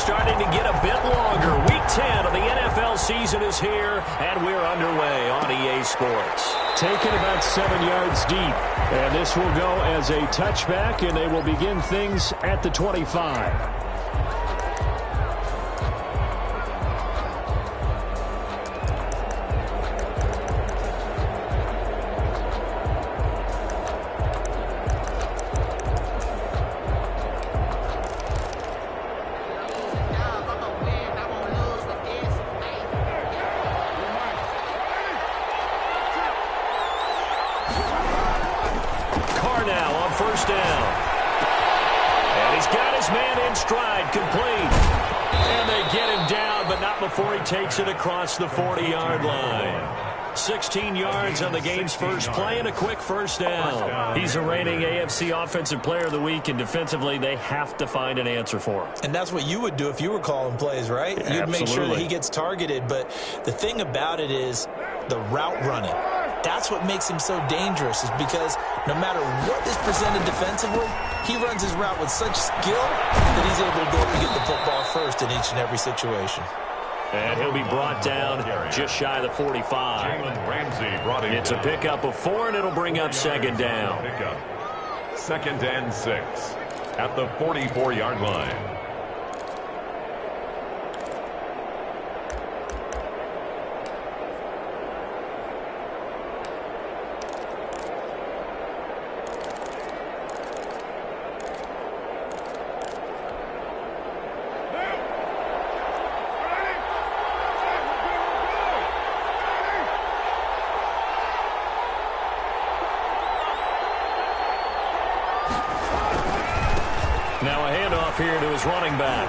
starting to get a bit longer. Week 10 of the NFL season is here, and we're underway on EA Sports. Taken about 7 yards deep, and this will go as a touchback, and they will begin things at the 25. First down. And he's got his man in stride, complete. And they get him down, but not before he takes it across the 40-yard line. 16 yards on the game's first play and a quick first down. He's a reigning AFC Offensive Player of the Week, and defensively they have to find an answer for him. And that's what you would do if you were calling plays, right? You'd make sure that he gets targeted. But the thing about it is the route running. That's what makes him so dangerous, is because no matter what is presented defensively, he runs his route with such skill that he's able to go up and get the football first in each and every situation. And he'll be brought down just shy of the 45. It's a pickup of 4, and it'll bring up second down. Second and 6 at the 44-yard line. Now a handoff here to his running back.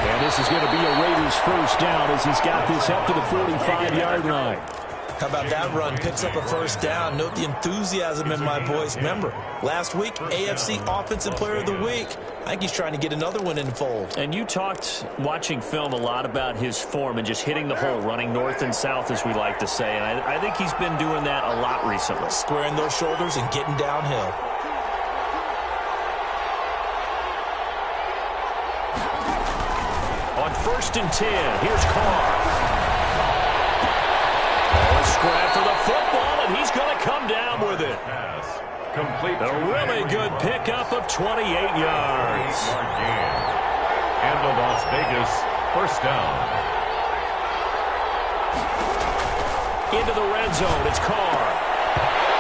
And this is going to be a Raiders first down as he's got this up to the 45-yard line. How about that run? Picks up a first down. Note the enthusiasm in my voice. Remember, last week, AFC Offensive Player of the Week. I think he's trying to get another one in the fold. And you talked, watching film, a lot about his form and just hitting the hole, running north and south, as we like to say. And I think he's been doing that a lot recently. Squaring those shoulders and getting downhill. On 1st and 10, here's Carr. A scrap for the football, and he's going to come down with it. Complete. A really good pickup of 28 yards. And the Las Vegas first down. Into the red zone, it's Carr.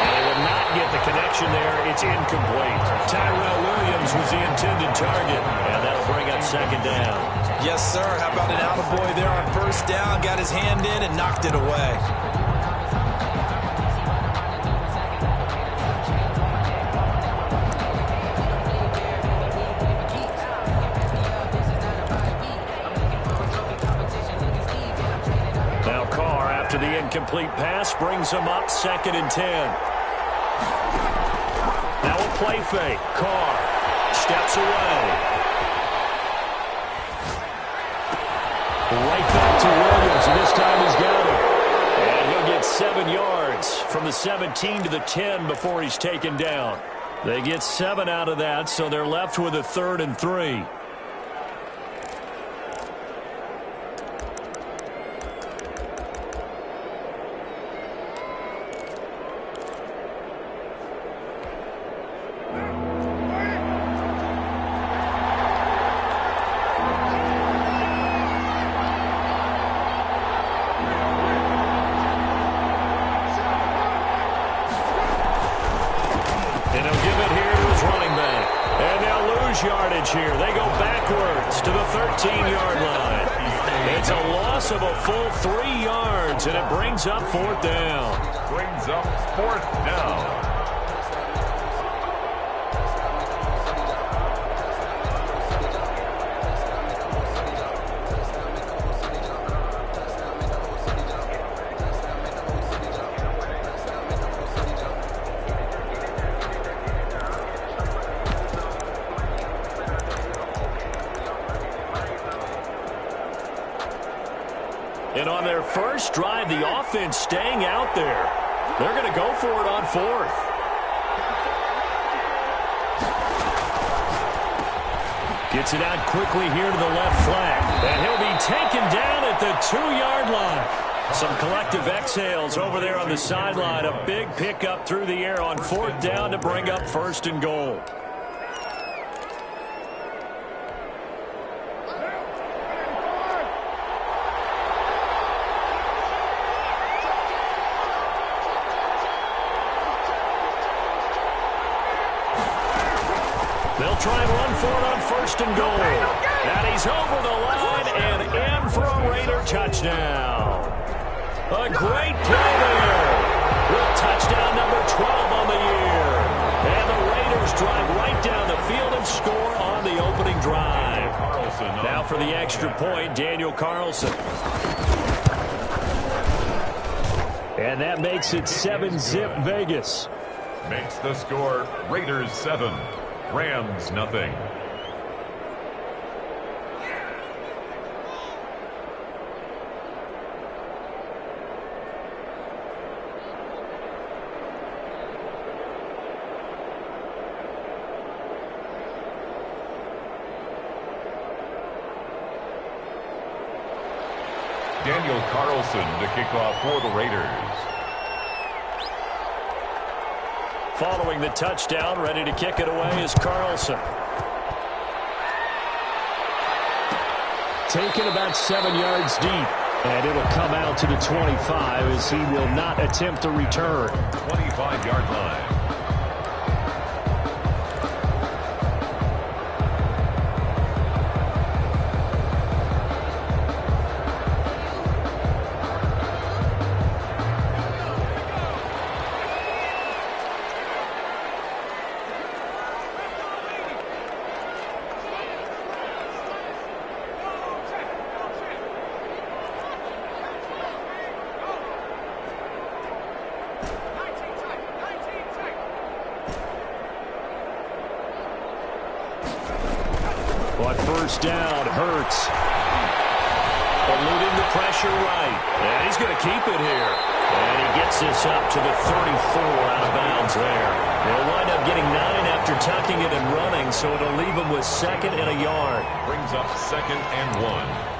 And they will not get the connection there. It's incomplete. Tyrell Williams was the intended target, and that'll bring up second down. Yes, sir. How about an attaboy there on first down? Got his hand in and knocked it away. Now Carr, after the incomplete pass, brings him up 2nd and 10. Now a play fake. Carr steps away. Right back to Williams, and this time he's got it. And he'll get 7 yards from the 17 to the 10 before he's taken down. They get 7 out of that, so they're left with a 3rd and 3. Yardage here. They go backwards to the 13-yard line. It's a loss of a full 3 yards, and it brings up 4th down. Brings up 4th down. And on their first drive, the offense staying out there. They're going to go for it on 4th. Gets it out quickly here to the left flank. And he'll be taken down at the 2-yard line. Some collective exhales over there on the sideline. A big pickup through the air on 4th down to bring up 1st and goal. They'll try and run for it on 1st and goal. And he's over the line and in for a Raider touchdown. A great play there. With touchdown number 12 on the year. And the Raiders drive right down the field and score on the opening drive. Now for the extra point, Daniel Carlson. And that makes it 7-zip Vegas. Makes the score Raiders 7. Rams nothing. Daniel Carlson to kick off for the Raiders. Following the touchdown, ready to kick it away is Carlson. Taken about 7 yards deep. And it'll come out to the 25 as he will not attempt a return. 25-yard line. On 1st down, Hurts. Eluding the pressure right. And he's going to keep it here. And he gets this up to the 34 out of bounds there. They'll wind up getting 9 after tucking it and running, so it'll leave him with 2nd and a yard. Brings up 2nd and 1.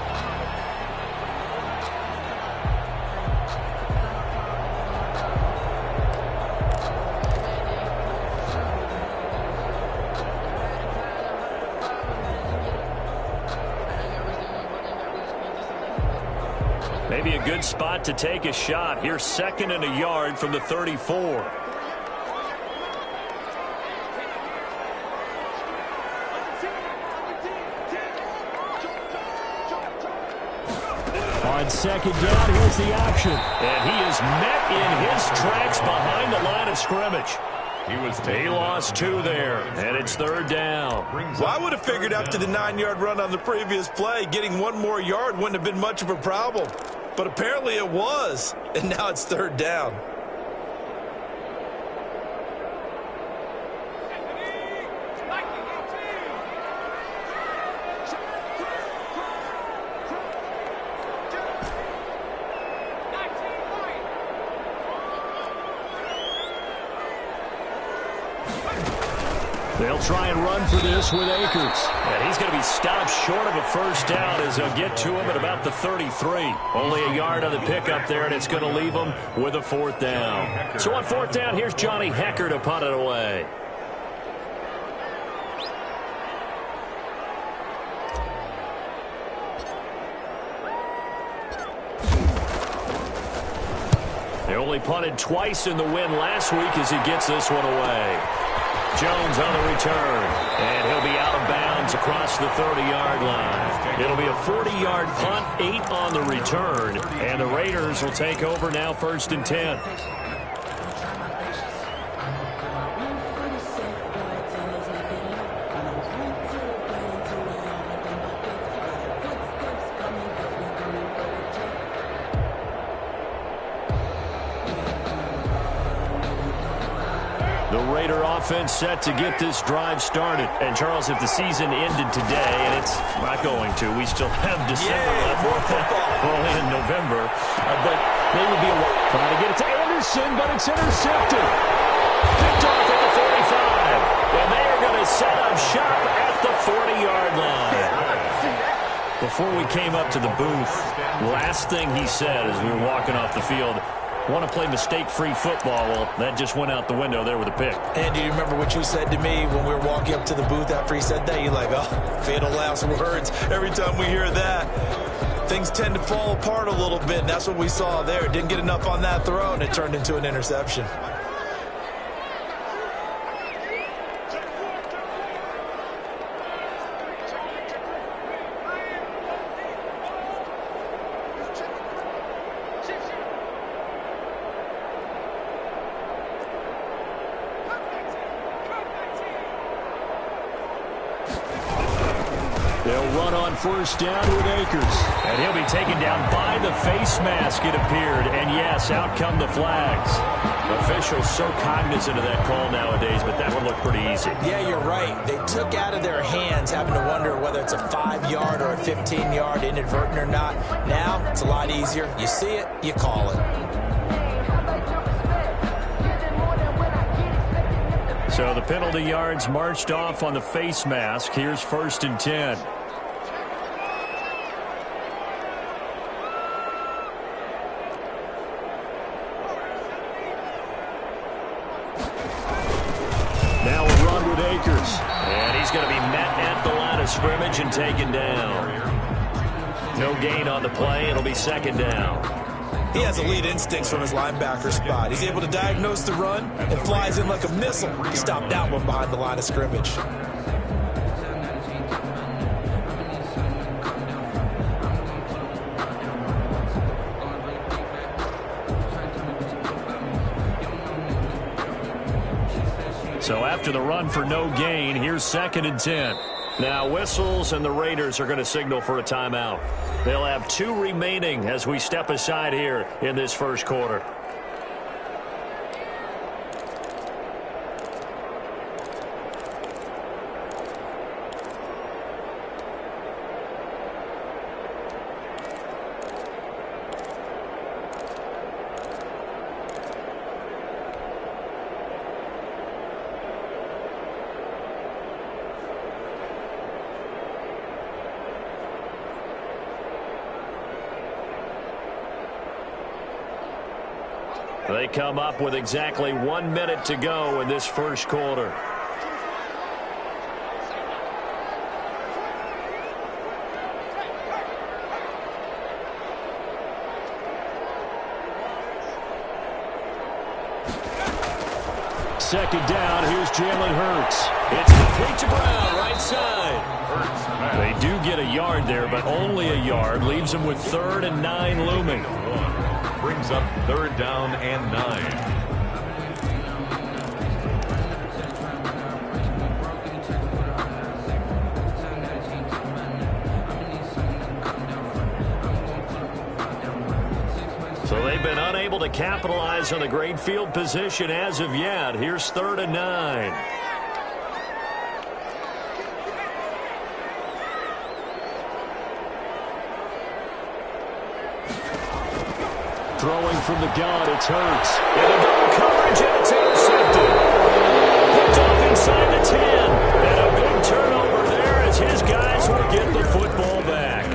Maybe a good spot to take a shot. Here's 2nd and a yard from the 34. On 2nd down, here's the action. And he is met in his tracks behind the line of scrimmage. He lost 2 there, and it's 3rd down. Well, I would have figured after the 9-yard run on the previous play, getting 1 more yard wouldn't have been much of a problem. But apparently it was, and now it's 3rd down. They'll try and run for this with Akers. And he's going to be stopped short of a 1st down as they'll get to him at about the 33. Only a yard on the pickup there, and it's going to leave him with a 4th down. So on 4th down, here's Johnny Hecker to punt it away. They only punted twice in the win last week as he gets this one away. Jones on the return, and he'll be out of bounds across the 30-yard line. It'll be a 40-yard punt, 8 on the return, and the Raiders will take over now 1st and 10. The Raider offense set to get this drive started. And, Charles, if the season ended today, and it's not going to, we still have December left. Only in November. But they would be trying to get it to Anderson, but it's intercepted. Picked off at the 45. And they are going to set up shop at the 40-yard line. before we came up to the booth, last thing he said as we were walking off the field, want to play mistake-free football. Well, that just went out the window there with a pick. And do you remember what you said to me when we were walking up to the booth after he said that? You're like, oh, fatal last words. Every time we hear that, things tend to fall apart a little bit. And that's what we saw there. Didn't get enough on that throw, and it turned into an interception. First down with Akers. And he'll be taken down by the face mask, it appeared. And yes, out come the flags. Officials so cognizant of that call nowadays, but that would look pretty easy. Yeah, you're right. They took out of their hands having to wonder whether it's a 5-yard or a 15-yard inadvertent or not. Now, it's a lot easier. You see it, you call it. So the penalty yards marched off on the face mask. Here's 1st and 10. And he's going to be met at the line of scrimmage and taken down. No gain on the play. It'll be 2nd down. He has elite instincts from his linebacker spot. He's able to diagnose the run and flies in like a missile. He stopped that one behind the line of scrimmage. So after the run for no gain, here's 2nd and 10. Now whistles, and the Raiders are going to signal for a timeout. They'll have 2 remaining as we step aside here in this first quarter. They come up with exactly 1 minute to go in this first quarter. Second down, here's Jalen Hurts. It's complete to Brown, right side. They do get a yard there, but only a yard. Leaves them with 3rd and 9 looming. Brings up 3rd down and 9. So they've been unable to capitalize on the great field position as of yet. Here's 3rd and 9. Throwing from the gun, it's Hurts. In the double coverage, and it's intercepted. Picked off inside the 10. And a big turnover there as his guys will get the football back.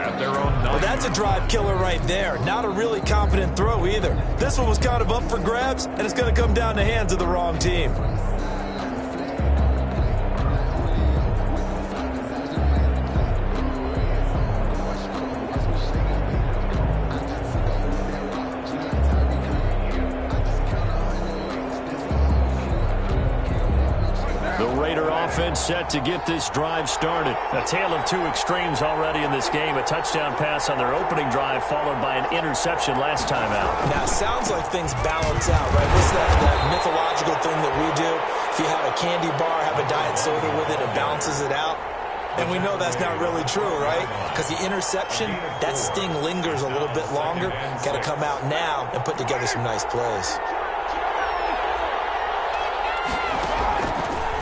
At their own 9. Well, that's a drive killer right there. Not a really confident throw either. This one was kind of up for grabs, and it's going to come down the hands of the wrong team. Offense set to get this drive started. A tale of 2 extremes already in this game. A touchdown pass on their opening drive followed by an interception last time out. Now, it sounds like things balance out, right? What's that mythological thing that we do? If you have a candy bar, have a diet soda with it, it balances it out. And we know that's not really true, right? Because the interception, that sting lingers a little bit longer. Got to come out now and put together some nice plays.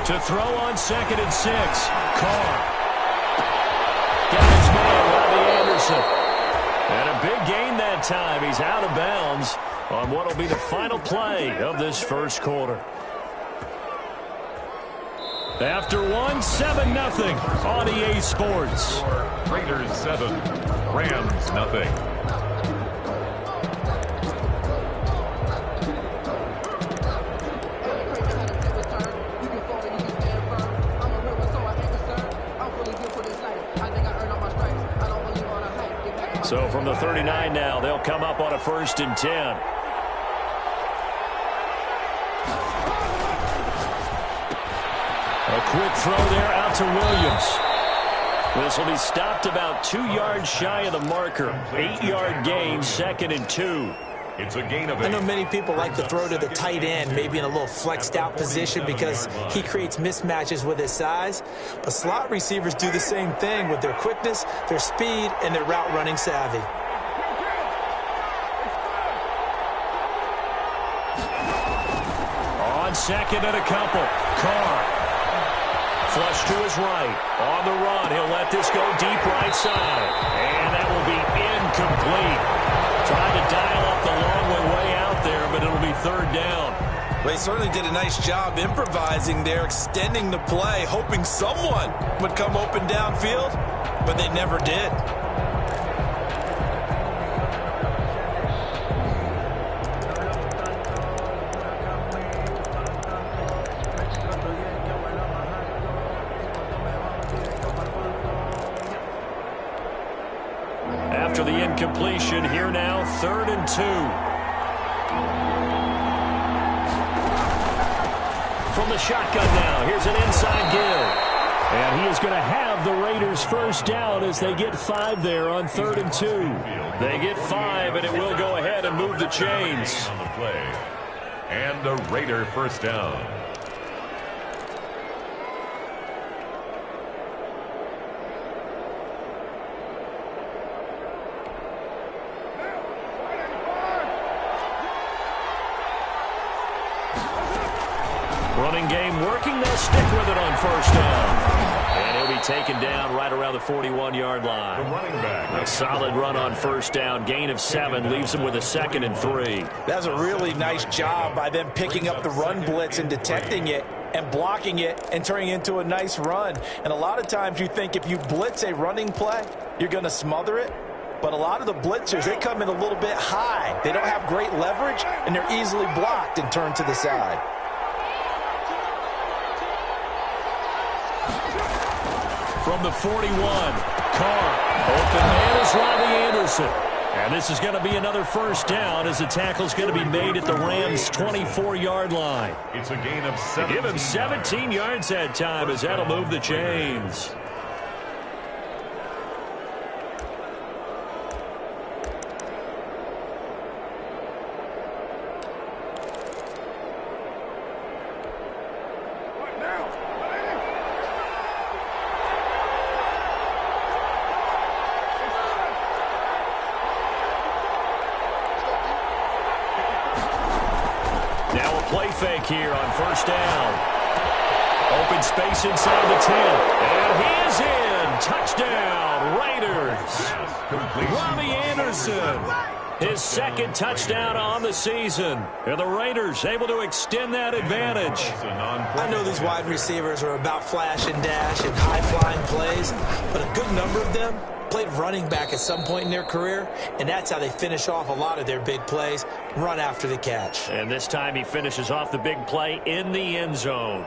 To throw on 2nd and 6. Carr. Got his man, Robbie Anderson. And a big gain that time. He's out of bounds on what will be the final play of this first quarter. After one, 7-0 on EA Sports. Raiders 7, Rams 0. So from the 39 now, they'll come up on a 1st and 10. A quick throw there out to Williams. This will be stopped about 2 yards shy of the marker. 8-yard gain, 2nd and 2. It's a gain of 8. I know many people like to throw to the tight end, maybe in a little flexed out position because he creates mismatches with his size. But slot receivers do the same thing with their quickness, their speed, and their route running savvy. On 2nd and a couple, Carr. Flush to his right. On the run, he'll let this go deep right side. And that will be incomplete. Trying to dial up the long way out there, but it'll be 3rd down. Well, they certainly did a nice job improvising there, extending the play, hoping someone would come open downfield, but they never did. After the incompletion, here now, 3rd and 2. From the shotgun now, here's an inside give. And he is going to have the Raiders 1st down as they get 5 there on 3rd and 2. They get 5, and it will go ahead and move the chains. On the play. And a Raider 1st down. Running game working. They'll stick with it on 1st down. And he'll be taken down right around the 41-yard line. The running back. A solid run on 1st down. Gain of 7 leaves him with a 2nd and 3. That's a really nice job by them picking up the run blitz and detecting it and blocking it and turning it into a nice run. And a lot of times you think if you blitz a running play, you're going to smother it. But a lot of the blitzers, they come in a little bit high. They don't have great leverage, and they're easily blocked and turned to the side. From the 41, Carr. Open man is Robbie Anderson. And this is going to be another 1st down as the tackle's going to be made at the Rams' 24-yard line. It's a gain of 17. Give him 17 yards that time as that'll move the chains. Now a play fake here on 1st down. Open space inside the 10. And he is in. Touchdown, Raiders. Robbie Anderson. His 2nd touchdown on the season. And the Raiders able to extend that advantage. I know these wide receivers are about flash and dash and high-flying plays, but a good number of them played running back at some point in their career, and that's how they finish off a lot of their big plays, run after the catch. And this time he finishes off the big play in the end zone.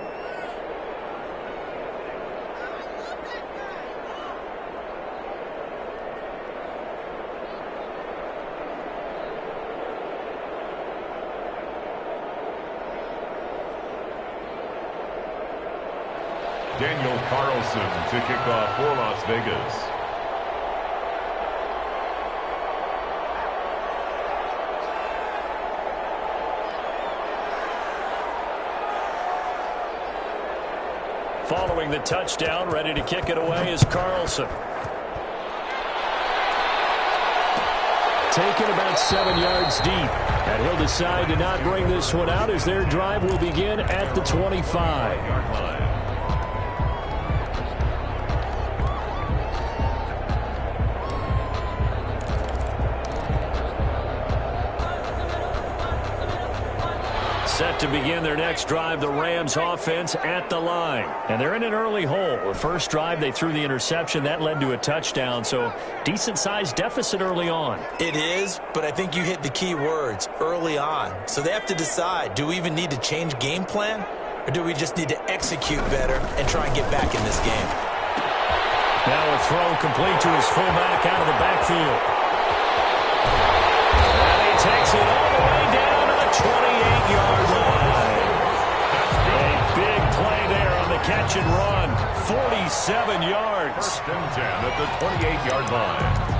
Daniel Carlson to kick off for Las Vegas. Following the touchdown, ready to kick it away is Carlson. Taken about 7 yards deep. And he'll decide to not bring this one out as their drive will begin at the 25. Set to begin their next drive, the Rams offense at the line. And they're in an early hole. The first drive, they threw the interception. That led to a touchdown, so decent-sized deficit early on. It is, but I think you hit the key words, early on. So they have to decide, do we even need to change game plan, or do we just need to execute better and try and get back in this game? Now a throw complete to his fullback out of the backfield. And he takes it all the way down to the 28-yard line. A big play there on the catch and run. 47 yards. First and 10 at the 28-yard line.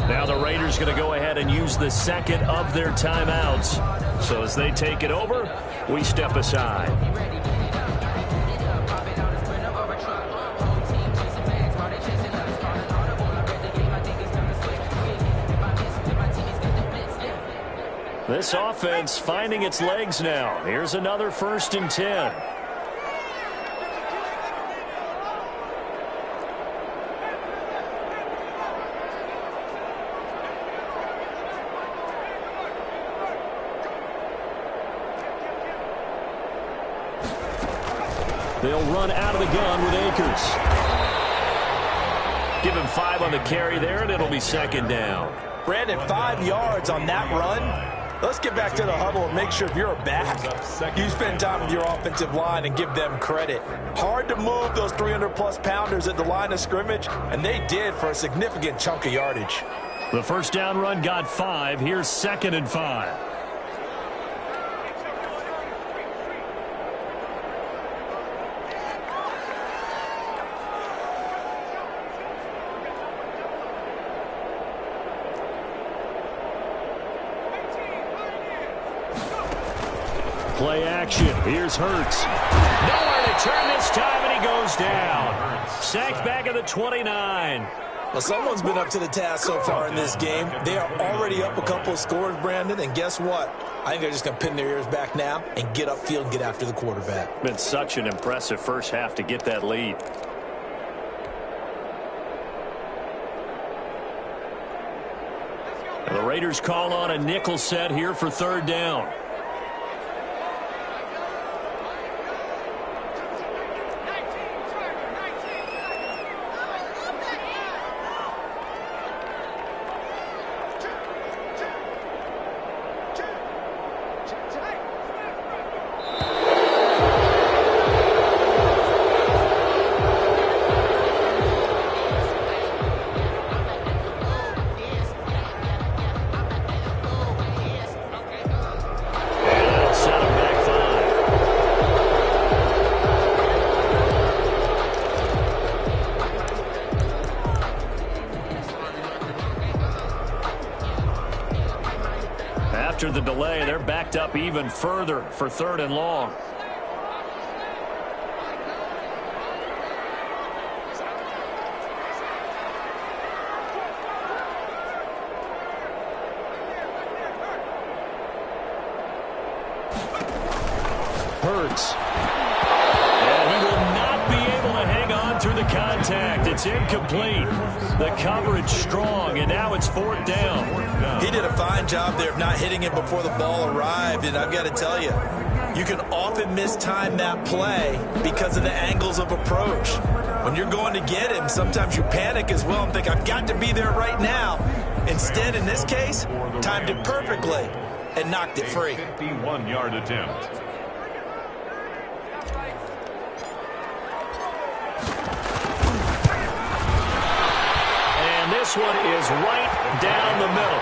Now the Raiders going to go ahead and use the second of their timeouts. So as they take it over, we step aside. This offense finding its legs now. Here's another 1st and 10. They'll run out of the gun with Akers. Give him 5 on the carry there, and it'll be 2nd down. Brandon, 5 yards on that run. Let's get back to the huddle and make sure if you're a back, you spend time with your offensive line and give them credit. Hard to move those 300-plus pounders at the line of scrimmage, and they did for a significant chunk of yardage. The first down run got 5. Here's 2nd and 5. Play action. Here's Hurts. Nowhere to turn this time, and he goes down. Sacked back at the 29. Well, someone's been up to the task so far in this game. They are already up a couple of scores, Brandon, and guess what? I think they're just going to pin their ears back now and get upfield and get after the quarterback. Been such an impressive first half to get that lead. And the Raiders call on a nickel set here for 3rd down. After the delay, they're backed up even further for 3rd and long. Hurts. And he will not be able to hang on through the contact. It's incomplete. The coverage strong, and now it's 4th down. He did a fine job there of not hitting him before the ball arrived, and I've got to tell you, you can often mistime that play because of the angles of approach. When you're going to get him, sometimes you panic as well and think, I've got to be there right now. Instead, in this case, timed it perfectly and knocked it free. 51-yard attempt. This one is right down the middle.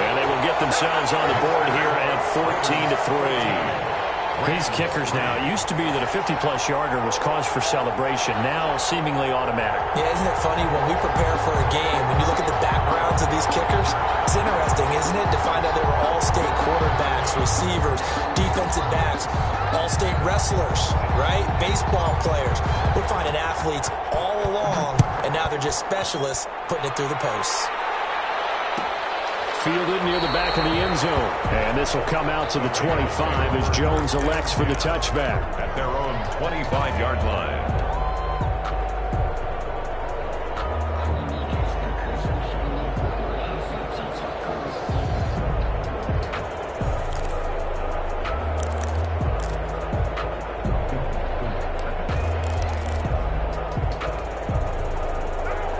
And they will get themselves on the board here at 14-3. These kickers now, it used to be that a 50-plus yarder was cause for celebration. Now seemingly automatic. Yeah, isn't it funny when we prepare for a game, when you look at the backgrounds of these kickers, it's interesting, isn't it, to find out they were all-state quarterbacks, receivers, defensive backs, all-state wrestlers, right? Baseball players. We're finding athletes all along, and now they're just specialists putting it through the posts. fielded near the back of the end zone. And this will come out to the 25 as Jones elects for the touchback. At their own 25-yard line.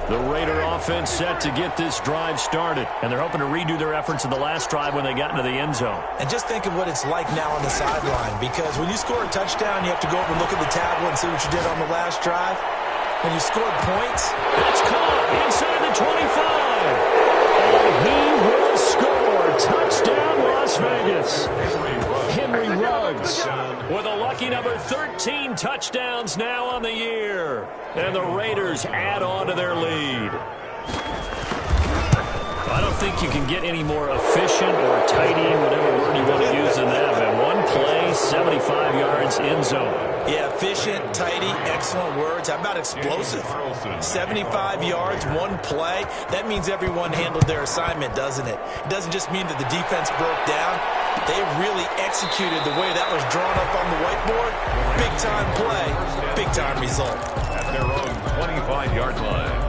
The Raider offense set to get this drive started, and they're hoping to redo their efforts in the last drive when they got into the end zone. And just think of what it's like now on the sideline, because when you score a touchdown, you have to go over and look at the tablet and see what you did on the last drive. When you scored points, that's caught inside the 25. And he will score. Touchdown, Las Vegas. Henry Ruggs with a lucky number 13 touchdowns now on the year. And the Raiders add on to their lead. I don't think you can get any more efficient or tidy, whatever word you want to use in that. But one play, 75 yards, end zone. Yeah, efficient, tidy, excellent words. How about explosive? 75 yards, one play. That means everyone handled their assignment, doesn't it? It doesn't just mean that the defense broke down. They really executed the way that was drawn up on the whiteboard. Big-time play, big-time result. At their own 25-yard line.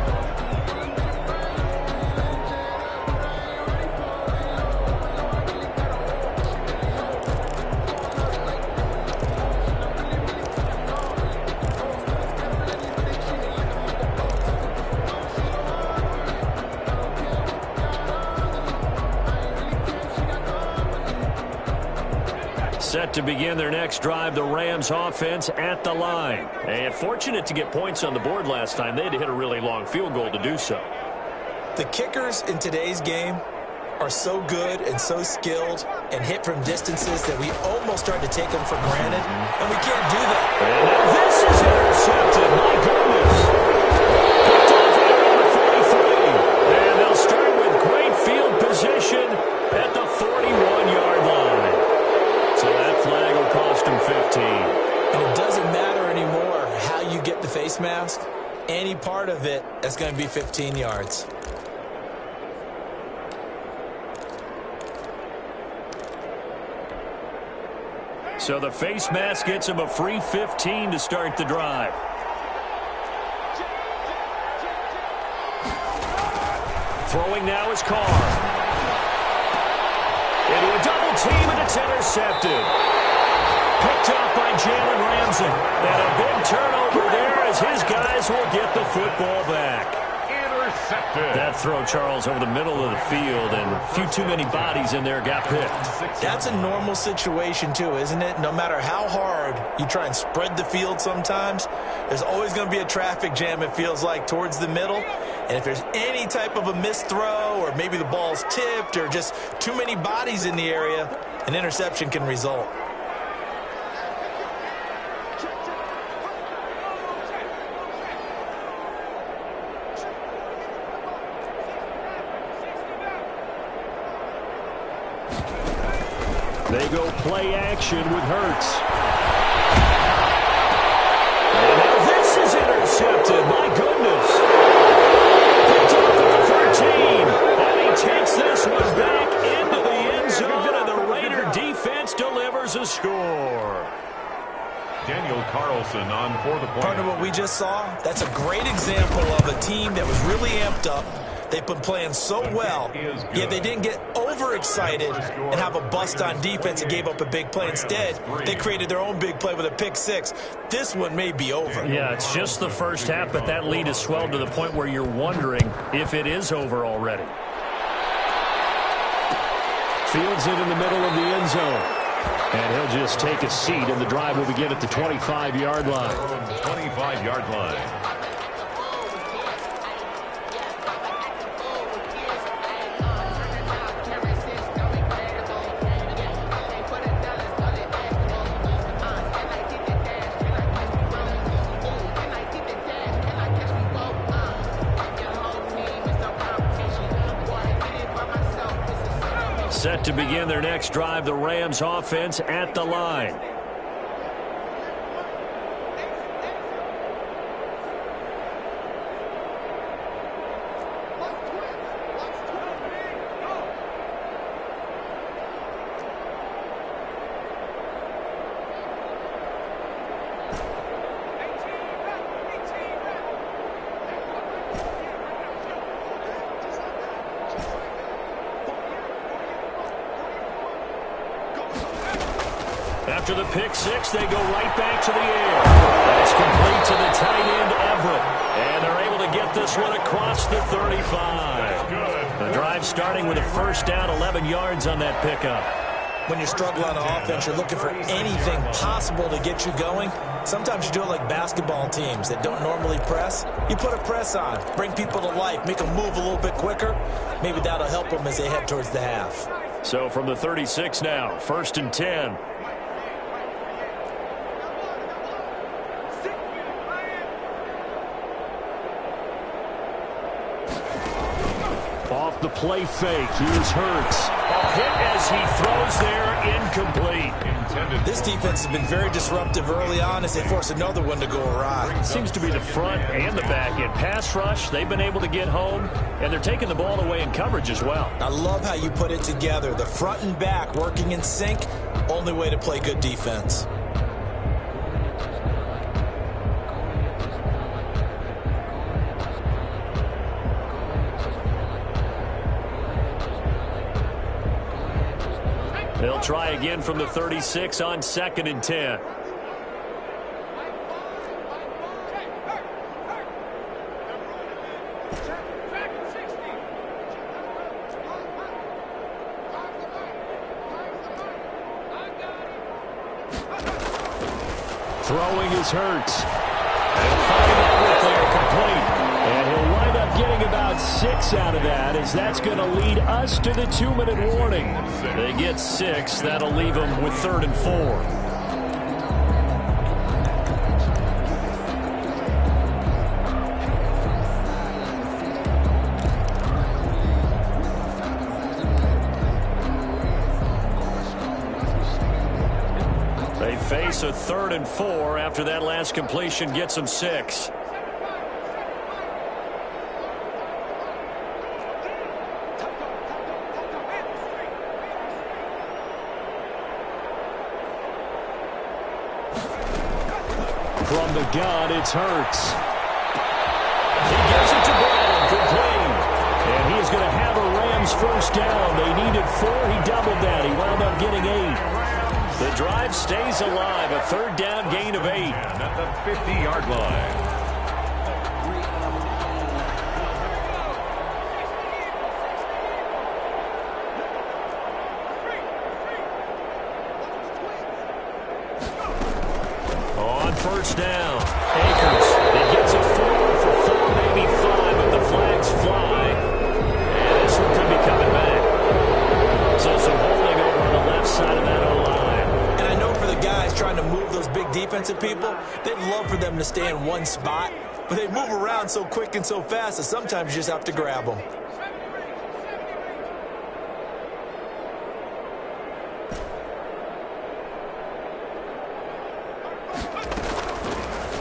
Set to begin their next drive, the Rams offense at the line. And fortunate to get points on the board last time. They had to hit a really long field goal to do so. The kickers in today's game are so good and so skilled and hit from distances that we almost start to take them for granted, and we can't do that. And now this is intercepted. My goodness. Picked off right around the 43. And they'll start with great field position at the 41-yard line. So that flag will cost him 15. And it doesn't matter anymore how you get the face mask. Any part of it is going to be 15 yards. So the face mask gets him a free 15 to start the drive. Throwing now is Carr. Into a double team, and it's intercepted. Picked up by Jalen Ramsey. And a big turnover there as his guys will get the football back. Intercepted. That throw, Charles, over the middle of the field, and a few too many bodies in there got picked. That's a normal situation, too, isn't it? No matter how hard you try and spread the field sometimes, there's always going to be a traffic jam, it feels like, towards the middle. And if there's any type of a missed throw, or maybe the ball's tipped, or just too many bodies in the area, an interception can result. They go play action with Hurts. And now this is intercepted. My goodness. Picked off at the 13. And he takes this one back into the end zone, and the Raider defense delivers a score. Daniel Carlson on for the point. Partner, what we just saw, that's a great example of a team that was really amped up. They've been playing so well, yet they didn't get overexcited and have a bust on defense and gave up a big play. Instead, they created their own big play with a pick six. This one may be over. Yeah, it's just the first half, but that lead has swelled to the point where you're wondering if it is over already. Fields it in the middle of the end zone. And he'll just take a seat, and the drive will begin at the 25-yard line. 25-yard line. Set to begin their next drive, the Rams offense at the line. After the pick six, they go right back to the air. That's complete to the tight end, Everett. And they're able to get this one across the 35. The drive starting with a first down, 11 yards on that pickup. When you're struggling on offense, you're looking for anything possible to get you going. Sometimes you do it like basketball teams that don't normally press. You put a press on, bring people to life, make them move a little bit quicker. Maybe that'll help them as they head towards the half. So from the 36 now, 1st and 10. Off the play fake, here's Hurts. A hit as he throws there, incomplete. This defense has been very disruptive early on as they force another one to go awry. Seems to be the front and the back end. Pass rush, they've been able to get home, and they're taking the ball away in coverage as well. I love how you put it together. The front and back working in sync, only way to play good defense. They'll try again from the 36 on 2nd and 10. Throwing is Hurts. And fighting Everett there, complete. And he'll wind up getting about 6 out of that, as that's going to lead us to the 2-minute warning. They get 6. That'll leave them with 3rd and 4. They face a 3rd and 4 after that last completion gets them 6. From the gun, it's Hurts. He gives it to Brown, complete. And he's going to have a Rams first down. They needed 4. He doubled that. He wound up getting 8. The drive stays alive. A 3rd down gain of 8. At the 50-yard line. First down. Akers. He gets a 4 for 4, maybe 5, but the flags fly. And this one could be coming back. So some holding over on the left side of that O-line. And I know for the guys trying to move those big defensive people, they'd love for them to stay in one spot, but they move around so quick and so fast that sometimes you just have to grab them.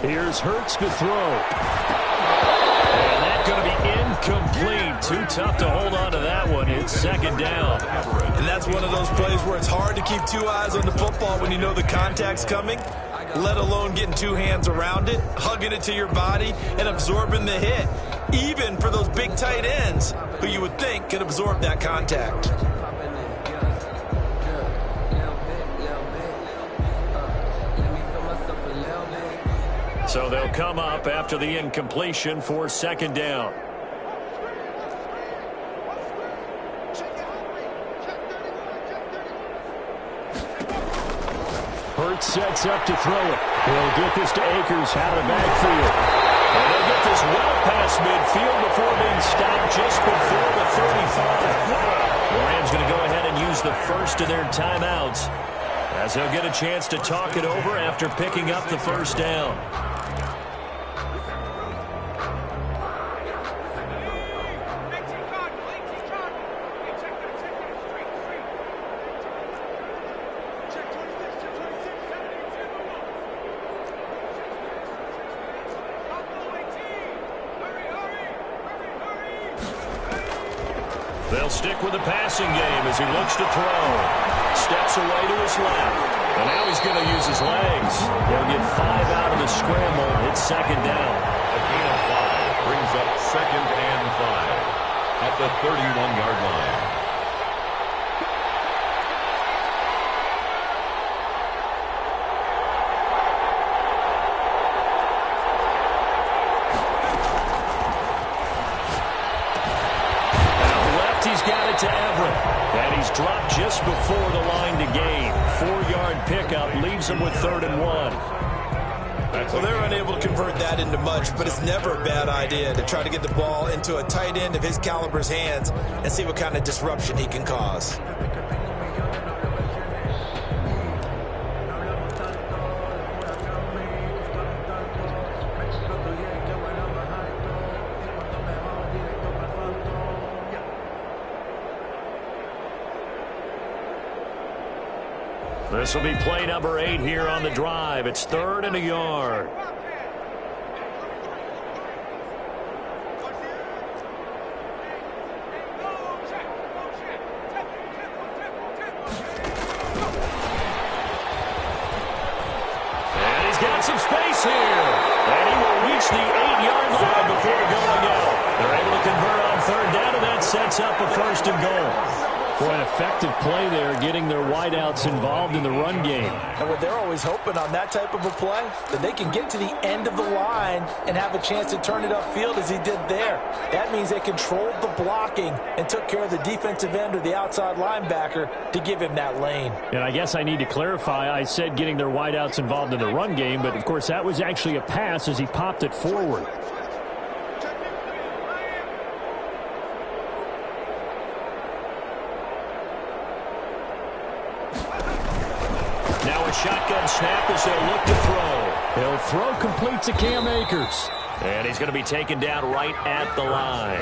Here's Hurts to throw. And that's going to be incomplete. Too tough to hold on to that one. It's 2nd down. And that's one of those plays where it's hard to keep 2 eyes on the football when you know the contact's coming, let alone getting 2 hands around it, hugging it to your body, and absorbing the hit, even for those big tight ends who you would think could absorb that contact. So they'll come up after the incompletion for 2nd down. Hurts sets up to throw it. He'll get this to Akers out of the backfield. And they'll get this well past midfield before being stopped just before the 35. The Rams going to go ahead and use the first of their timeouts, as they'll get a chance to talk it over after picking up the first down. They'll stick with the passing game as he looks to throw. Steps away to his left. And now he's going to use his legs. They'll get 5 out of the scramble. It's 2nd down. A gain of 5 brings up 2nd and 5 at the 31-yard line. dropped just before the line to gain. 4-yard pickup leaves them with 3rd and 1. Well, they're unable to convert that into much, but it's never a bad idea to try to get the ball into a tight end of his caliber's hands and see what kind of disruption he can cause. This will be play number 8 here on the drive. It's 3rd and a yard. And he's got some space here. And he will reach the 8-yard line before going out. They're able to convert on 3rd down, and that sets up a 1st and goal. Boy, an effective play there, getting their wideouts involved in the run game. And what they're always hoping on that type of a play, that they can get to the end of the line and have a chance to turn it upfield as he did there. That means they controlled the blocking and took care of the defensive end or the outside linebacker to give him that lane. And I guess I need to clarify, I said getting their wideouts involved in the run game, but of course that was actually a pass as he popped it forward. Shotgun snap as they'll look to throw. He'll throw complete to Cam Akers. And he's going to be taken down right at the line.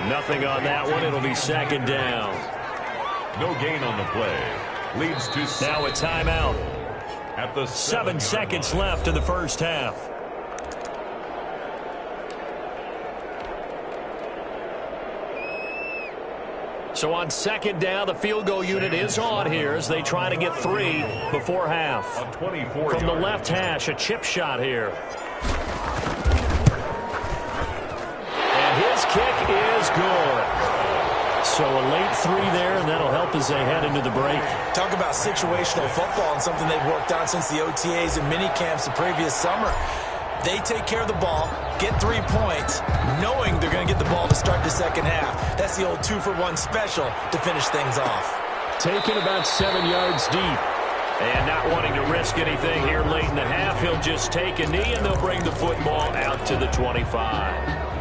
Nothing on that one. It'll be 2nd down. No gain on the play. Leads to now a timeout. At the 7 seconds left in the first half. So on 2nd down, the field goal unit is on here as they try to get 3 before half. From the left hash, a chip shot here. And his kick is good. So a late 3 there, and that'll help as they head into the break. Talk about situational football and something they've worked on since the OTAs and mini camps the previous summer. They take care of the ball, get 3 points, knowing they're going to get the ball to start the second half. That's the old 2-for-1 special to finish things off. Taken about 7 yards deep. And not wanting to risk anything here late in the half, he'll just take a knee, and they'll bring the football out to the 25.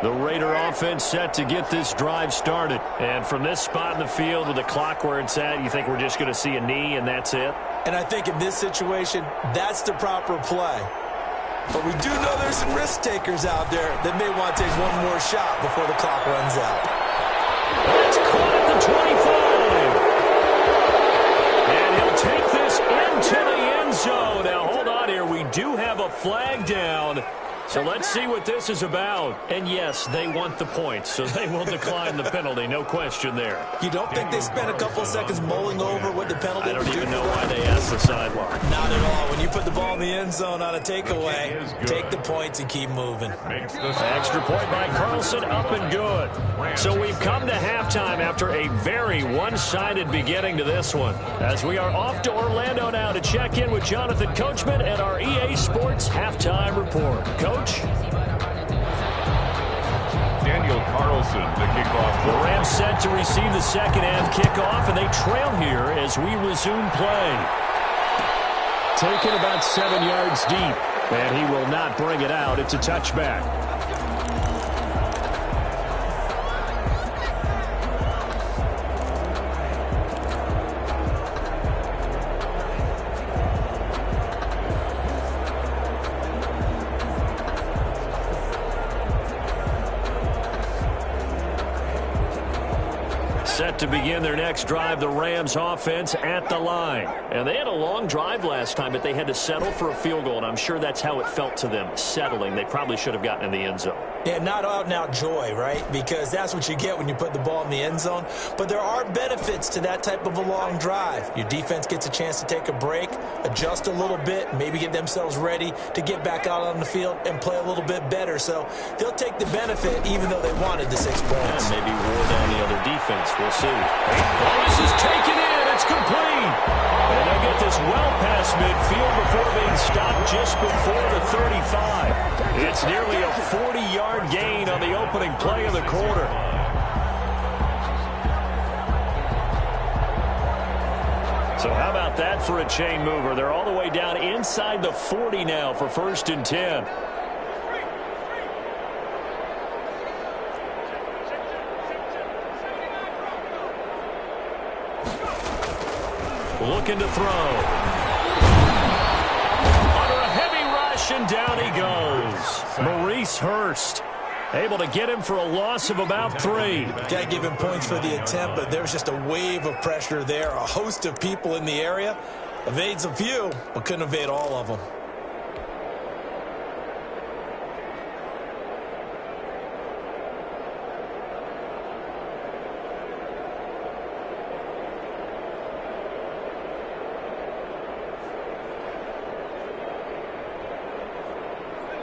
The Raider offense set to get this drive started. And from this spot in the field with the clock where it's at, you think we're just going to see a knee and that's it? And I think in this situation, that's the proper play. But we do know there's some risk takers out there that may want to take one more shot before the clock runs out. It's caught at the 25. And he'll take this into the end zone. Now, hold on here. We do have a flag down. So let's see what this is about. And yes, they want the points, so they will decline the penalty. No question there. You don't think they spent a couple of seconds mulling over what the penalty was? I don't even know why they asked the sideline. Not at all. When you put the ball in the end zone on a takeaway, take the points and keep moving. Extra point by Carlson, up and good. So we've come to halftime after a very one-sided beginning to this one. As we are off to Orlando now to check in with Jonathan Coachman and our EA Sports Halftime Report. Coach? Daniel Carlson, the kickoff. The Rams set to receive the second half kickoff, and they trail here as we resume play. Taken about 7 yards deep, and he will not bring it out. It's a touchback. Set Set to begin their next drive, the Rams offense at the line. And they had a long drive last time, but they had to settle for a field goal, and I'm sure that's how it felt to them, settling. They probably should have gotten in the end zone. Yeah, not out-and-out joy, right? Because that's what you get when you put the ball in the end zone. But there are benefits to that type of a long drive. Your defense gets a chance to take a break, adjust a little bit, maybe get themselves ready to get back out on the field and play a little bit better. So they'll take the benefit even though they wanted the 6 points. And maybe wore down the other defense. We'll see. Oh, this is taken in. It's complete. And they get this well past midfield before being stopped just before the 35. It's nearly a 40-yard gain on the opening play of the quarter. So how about that for a chain mover? They're all the way down inside the 40 now for 1st and 10. Looking to throw. Under a heavy rush, and down he goes. Maurice Hurst able to get him for a loss of about 3. Got to give him points for the attempt, but there's just a wave of pressure there. A host of people in the area. Evades a few, but couldn't evade all of them.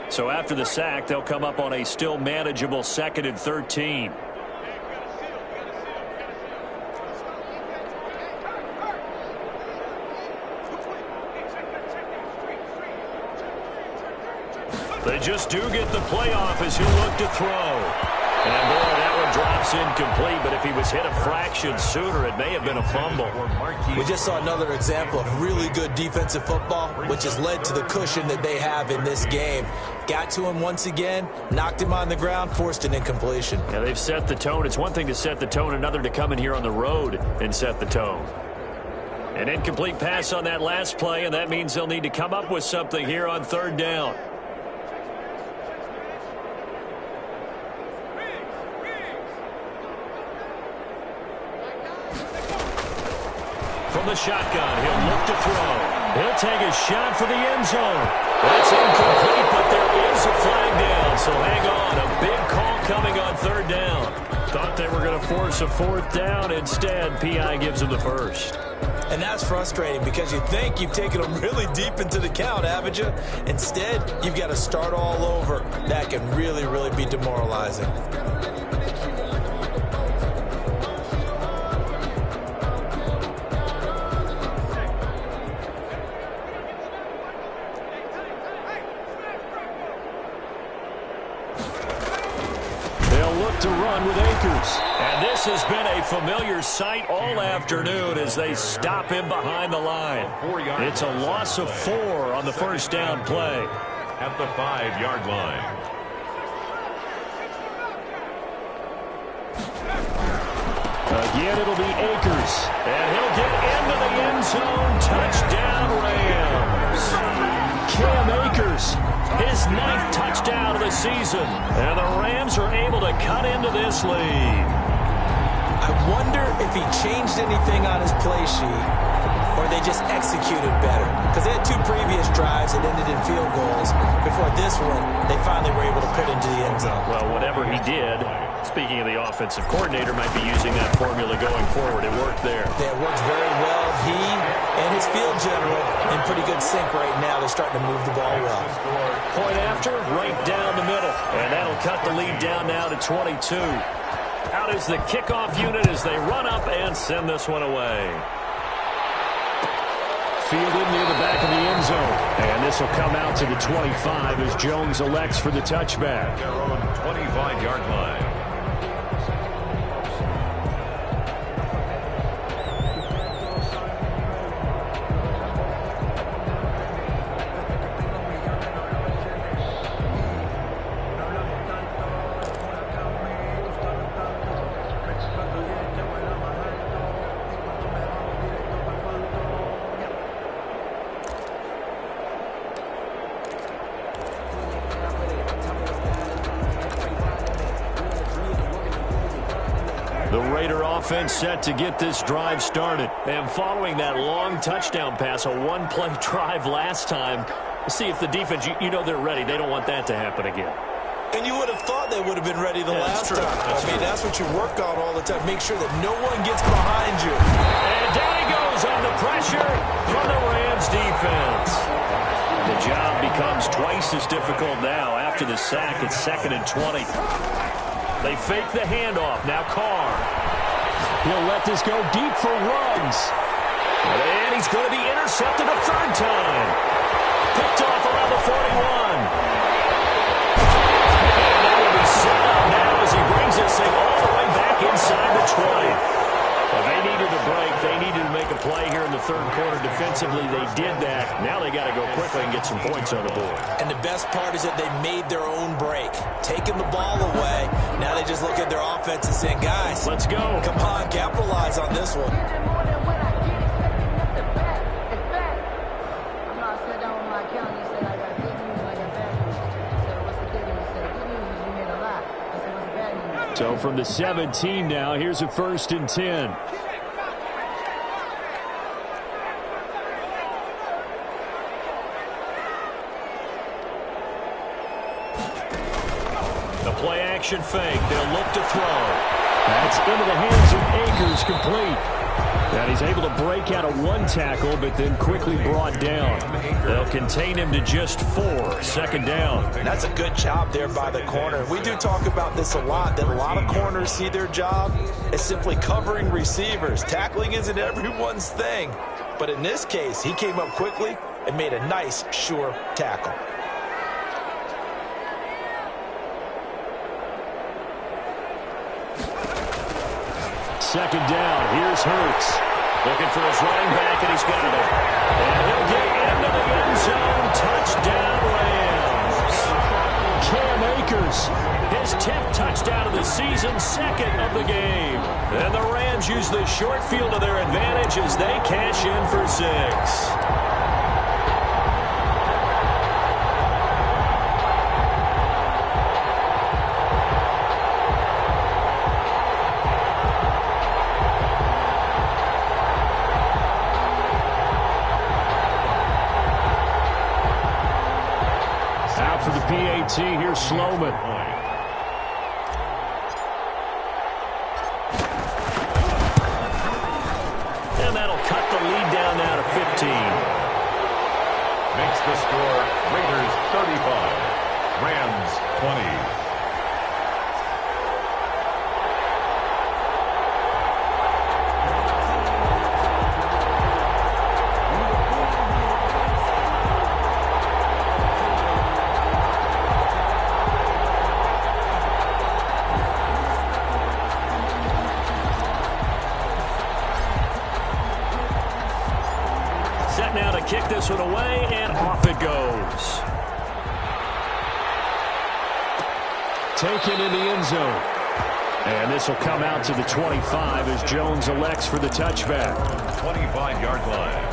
So after the sack, they'll come up on a still manageable 2nd and 13. They just do get the playoff as he'll look to throw. And boy, that one drops incomplete, but if he was hit a fraction sooner, it may have been a fumble. We just saw another example of really good defensive football, which has led to the cushion that they have in this game. Got to him once again, knocked him on the ground, forced an incompletion. Yeah, they've set the tone. It's one thing to set the tone, another to come in here on the road and set the tone. An incomplete pass on that last play, and that means they'll need to come up with something here on 3rd down. From the shotgun, he'll look to throw. He'll take a shot for the end zone. That's incomplete, but there is a flag down, so hang on. A big call coming on 3rd down. Thought they were going to force a 4th down. Instead, P.I. gives them the 1st. And that's frustrating because you think you've taken them really deep into the count, haven't you? Instead, you've got to start all over. That can really, really be demoralizing. To run with Akers. And this has been a familiar sight all afternoon as they stop him behind the line. It's a loss of 4 on the 1st down play. At the 5-yard line. Again, it'll be Akers. And he'll get into the end zone. Touchdown, Rams. Cam Akers, his 9th touchdown of the season. And the Rams are able to cut into this lead. I wonder if he changed anything on his play sheet or they just executed better. Because they had 2 previous drives that ended in field goals. Before this one, they finally were able to put into the end zone. Well, whatever he did, speaking of the offensive coordinator, might be using that formula going forward. It worked there. Yeah, it works very well. He and his field general in pretty good sync right now. They're starting to move the ball well. Point after, right down the middle. And that'll cut the lead down now to 22. Out is the kickoff unit as they run up and send this one away. Fielded near the back of the end zone. And this will come out to the 25 as Jones elects for the touchback. Their own 25-yard line. Raider offense set to get this drive started. And following that long touchdown pass, a one-play drive last time, see if the defense, you know they're ready. They don't want that to happen again. And you would have thought they would have been ready the last time. That's what you work on all the time. Make sure that no one gets behind you. And down he goes on the pressure from the Rams defense. The job becomes twice as difficult now. After the sack, it's 2nd and 20. They fake the handoff. Now Carr. He'll let this go deep for Ruggs. And he's going to be intercepted a third time. Picked off around the 41. Set up now as he brings this thing all the way back inside the 20. Well, they needed a break. They needed to make a play here in the third quarter. Defensively, they did that. Now they got to go quickly and get some points on the board. And the best part is that they made their own break. Taking the ball away. Now they just look at their offense and say, guys, let's go. Come on, capitalize on this one. So from the 17 now, here's a 1st and 10. The play action fake. They'll look to throw. That's into the hands of Akers, complete. And he's able to break out of one tackle, but then quickly brought down. They'll contain him to just 4. 2nd down. That's a good job there by the corner. We do talk about this a lot, that a lot of corners see their job as simply covering receivers. Tackling isn't everyone's thing. But in this case, he came up quickly and made a nice, sure tackle. Second down. Here's Hurts. Looking for his running back, and he's got it. And he'll get into the end zone. Touchdown, Rams. Cam Akers, his 10th touchdown of the season, 2nd of the game. And the Rams use the short field to their advantage as they cash in for 6. Here's Sloman. And that'll cut the lead down now to 15. Makes the score Raiders 35, Rams 20. Kick this one away, and off it goes. Taken in the end zone. And this will come out to the 25 as Jones elects for the touchback. 25-yard line.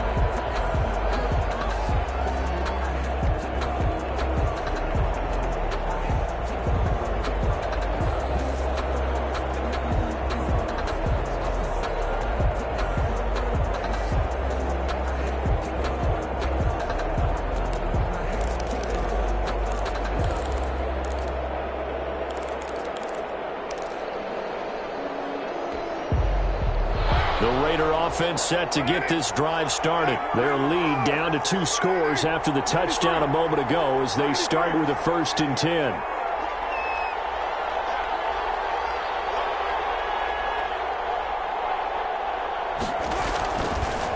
Offense set to get this drive started. Their lead down to 2 scores after the touchdown a moment ago as they start with a 1st and 10.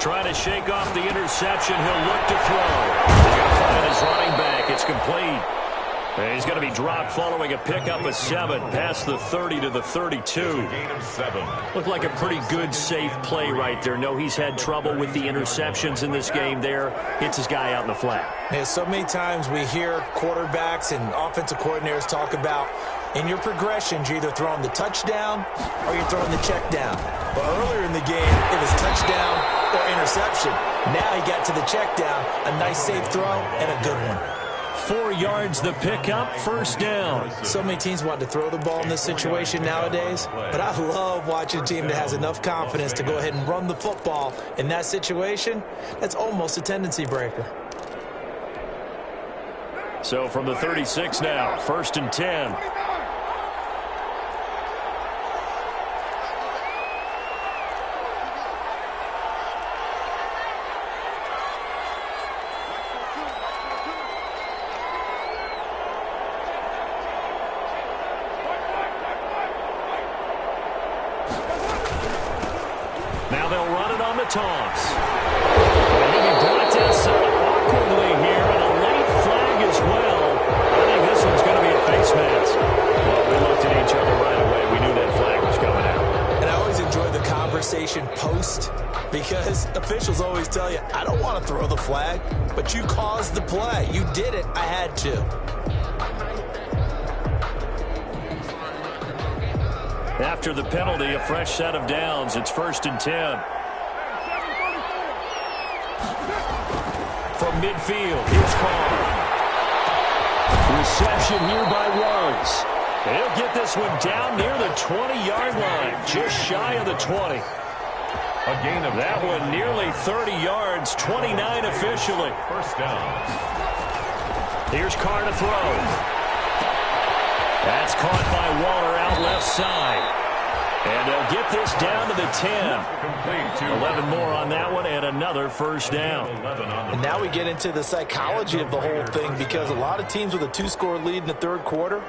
Trying to shake off the interception. He'll look to throw. He's going to find his running back. It's complete. And he's going to be dropped following a pickup of 7 past the 30 to the 32. Looked like a pretty good, safe play right there. No, he's had trouble with the interceptions in this game there. Hits his guy out in the flat. Yeah, so many times we hear quarterbacks and offensive coordinators talk about in your progressions, you're either throwing the touchdown or you're throwing the check down. But earlier in the game, it was touchdown or interception. Now he got to the check down, a nice safe throw, and a good one. 4 yards the pickup, first down. So many teams want to throw the ball in this situation nowadays, but I love watching a team that has enough confidence to go ahead and run the football in that situation. That's almost a tendency breaker. So from the 36 now, 1st and 10. Now they'll run it on the toss. And he'll be brought down somewhat awkwardly here, and a late flag as well. I think this one's going to be a face mask. Well, we looked at each other right away. We knew that flag was coming out. And I always enjoy the conversation post, because officials always tell you, I don't want to throw the flag, but you caused the play. You did it. I had to. After the penalty, a fresh set of downs. It's 1st and 10. From midfield, here's Carr. Reception here by Ruggs. He'll get this one down near the 20-yard line, just shy of the 20. A gain of that one nearly 30 yards, 29 officially. First down. Here's Carr to throw. That's caught by Waller out left side. And they'll get this down to the 10. 11 more on that one and another first down. And now we get into the psychology of the whole thing, because a lot of teams with a 2-score lead in the third quarter,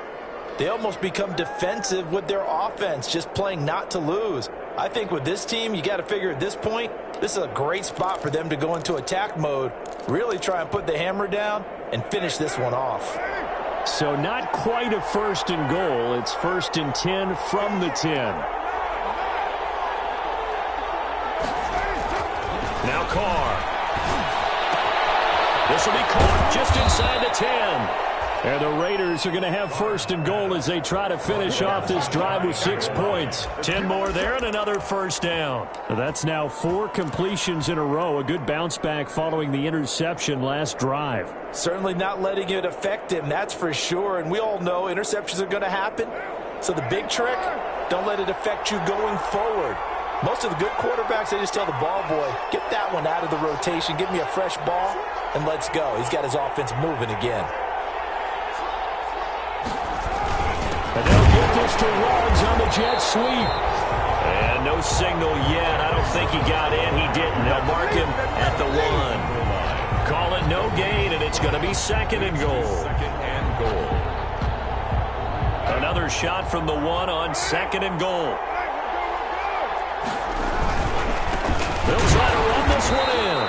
they almost become defensive with their offense, just playing not to lose. I think with this team, you got to figure at this point, this is a great spot for them to go into attack mode, really try and put the hammer down and finish this one off. So not quite a 1st and goal. It's 1st and 10 from the 10. Now Carr. This will be caught just inside the 10. And the Raiders are going to have 1st and goal as they try to finish off this drive with 6 points. 10 more there and another first down. That's now 4 completions in a row. A good bounce back following the interception last drive. Certainly not letting it affect him, that's for sure. And we all know interceptions are going to happen. So the big trick, don't let it affect you going forward. Most of the good quarterbacks, they just tell the ball boy, get that one out of the rotation, give me a fresh ball, and let's go. He's got his offense moving again. And they'll get this to Ruggs on the jet sweep. And no signal yet. I don't think he got in. He didn't. They'll mark him at the 1. Call it no gain, and it's going to be 2nd and goal. Another shot from the 1 on 2nd and goal. They'll try to run this one in.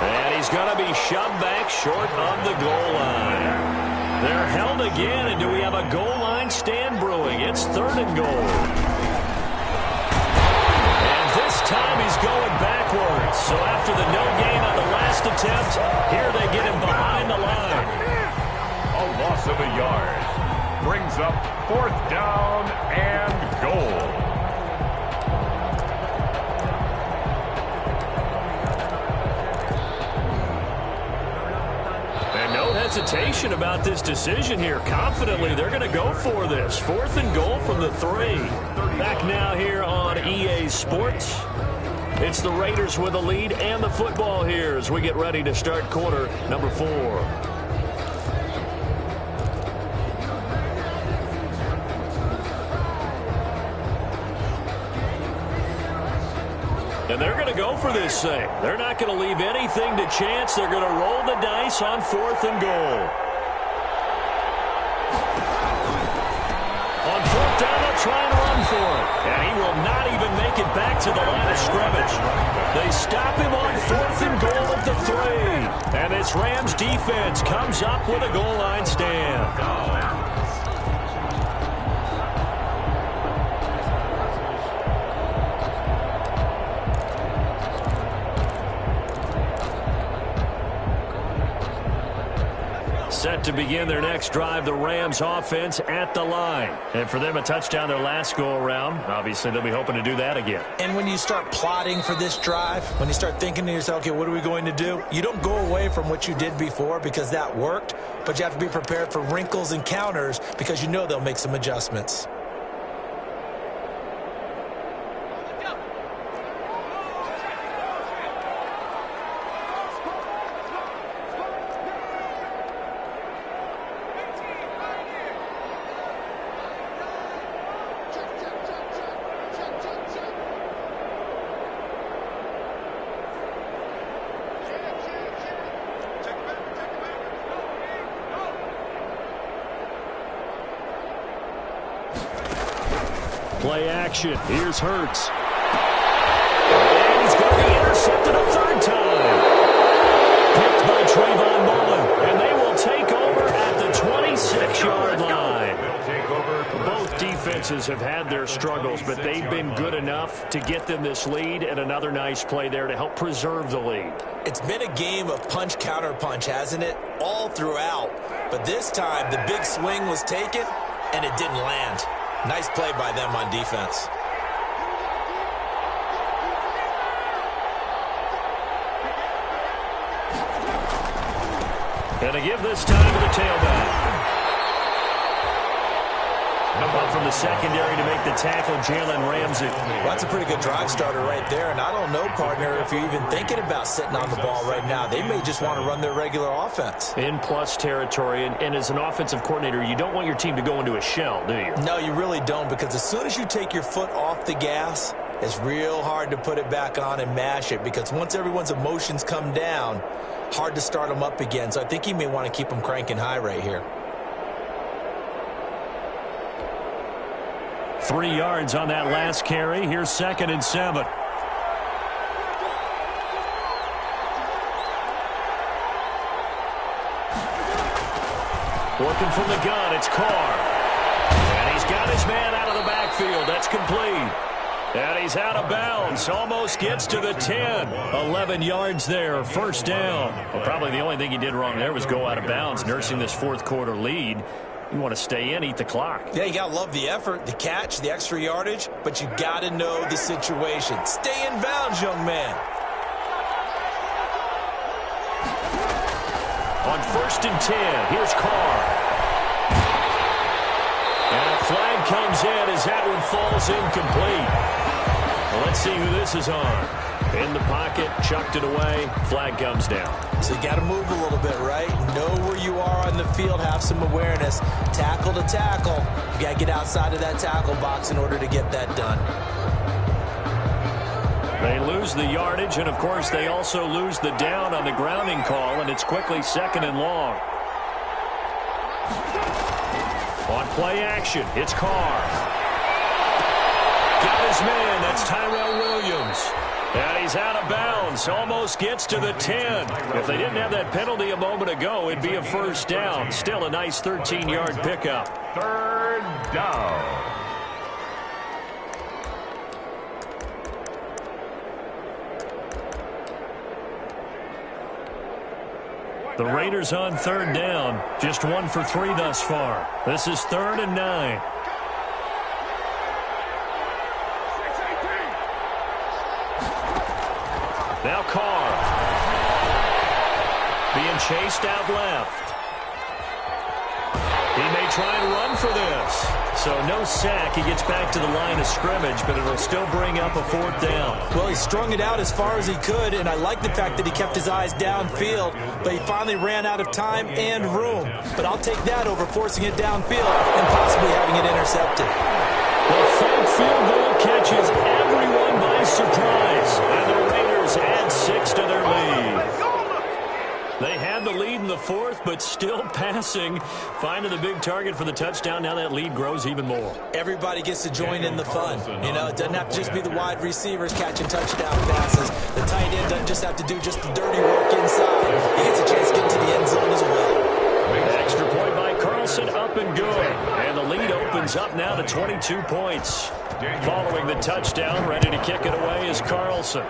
And he's going to be shoved back short of the goal line. They're held again, and do we have a goal line stand brewing? It's 3rd and goal. And this time he's going backwards. So after the no gain on the last attempt, here they get him behind the line. A loss of a yard. Brings up 4th down and goal. Hesitation about this decision here. Confidently, they're going to go for this. 4th and goal from the 3. Back now here on EA Sports. It's the Raiders with a lead and the football here as we get ready to start quarter number 4. And they're going to go for this thing. They're not going to leave anything to chance. They're going to roll the dice on 4th and goal. On 4th down, they'll try and run for it. And he will not even make it back to the line of scrimmage. They stop him on 4th and goal at the 3. And this Rams defense comes up with a goal line stand. Set to begin their next drive, the Rams offense at the line. And for them, a touchdown their last go-around. Obviously, they'll be hoping to do that again. And when you start plotting for this drive, when you start thinking to yourself, okay, what are we going to do? You don't go away from what you did before because that worked, but you have to be prepared for wrinkles and counters because you know they'll make some adjustments. Play action. Here's Hurts. And he's going to be intercepted a third time. Picked by Trayvon Mullen. And they will take over at the 26-yard line. Both defenses have had their struggles, but they've been good enough to get them this lead, and another nice play there to help preserve the lead. It's been a game of punch-counter-punch, hasn't it? All throughout. But this time, the big swing was taken, and it didn't land. Nice play by them on defense. And to give this time to the tailback. Up from the secondary to make the tackle, Jalen Ramsey. Well, that's a pretty good drive starter right there. And I don't know, partner, if you're even thinking about sitting on the ball right now. They may just want to run their regular offense. In plus territory, and as an offensive coordinator, you don't want your team to go into a shell, do you? No, you really don't, because as soon as you take your foot off the gas, it's real hard to put it back on and mash it, because once everyone's emotions come down, hard to start them up again. So I think you may want to keep them cranking high right here. 3 yards on that last carry. Here's 2nd and 7. Working from the gun, it's Carr. And he's got his man out of the backfield. That's complete. And he's out of bounds. Almost gets to the 10. 11 yards there. First down. Well, probably the only thing he did wrong there was go out of bounds, nursing this fourth quarter lead. You want to stay in, eat the clock. Yeah, you got to love the effort, the catch, the extra yardage, but you got to know the situation. Stay in bounds, young man. On 1st and 10, here's Carr. And a flag comes in as that one falls incomplete. Well, let's see who this is on. In the pocket, chucked it away, flag comes down. So you got to move a little bit, right? Know where you are on the field, have some awareness. Tackle to tackle. You got to get outside of that tackle box in order to get that done. They lose the yardage, and of course they also lose the down on the grounding call, and it's quickly 2nd and long. On play action, it's Carr. Got his man, that's Tyrell Williams. And he's out of bounds, almost gets to the 10. If they didn't have that penalty a moment ago, it'd be a first down. Still a nice 13-yard pickup. 3rd down. The Raiders on 3rd down, just 1 for 3 thus far. This is 3rd and 9. Now Carr. Being chased out left. He may try and run for this. So no sack. He gets back to the line of scrimmage, but it'll still bring up a 4th down. Well, he strung it out as far as he could, and I like the fact that he kept his eyes downfield, but he finally ran out of time and room. But I'll take that over forcing it downfield and possibly having it intercepted. The fake field goal catches everyone by surprise, and the Raiders add 6 to their lead. They had the lead in the 4th, but still passing. Finding the big target for the touchdown. Now that lead grows even more. Everybody gets to join in the fun. You know, it doesn't have to just be the wide receivers catching touchdown passes. The tight end doesn't just have to do just the dirty work inside. He gets a chance to get to the end zone as well. Extra point by Carlson, up and good. And the lead opens up now to 22 points. Following the touchdown, ready to kick it away is Carlson.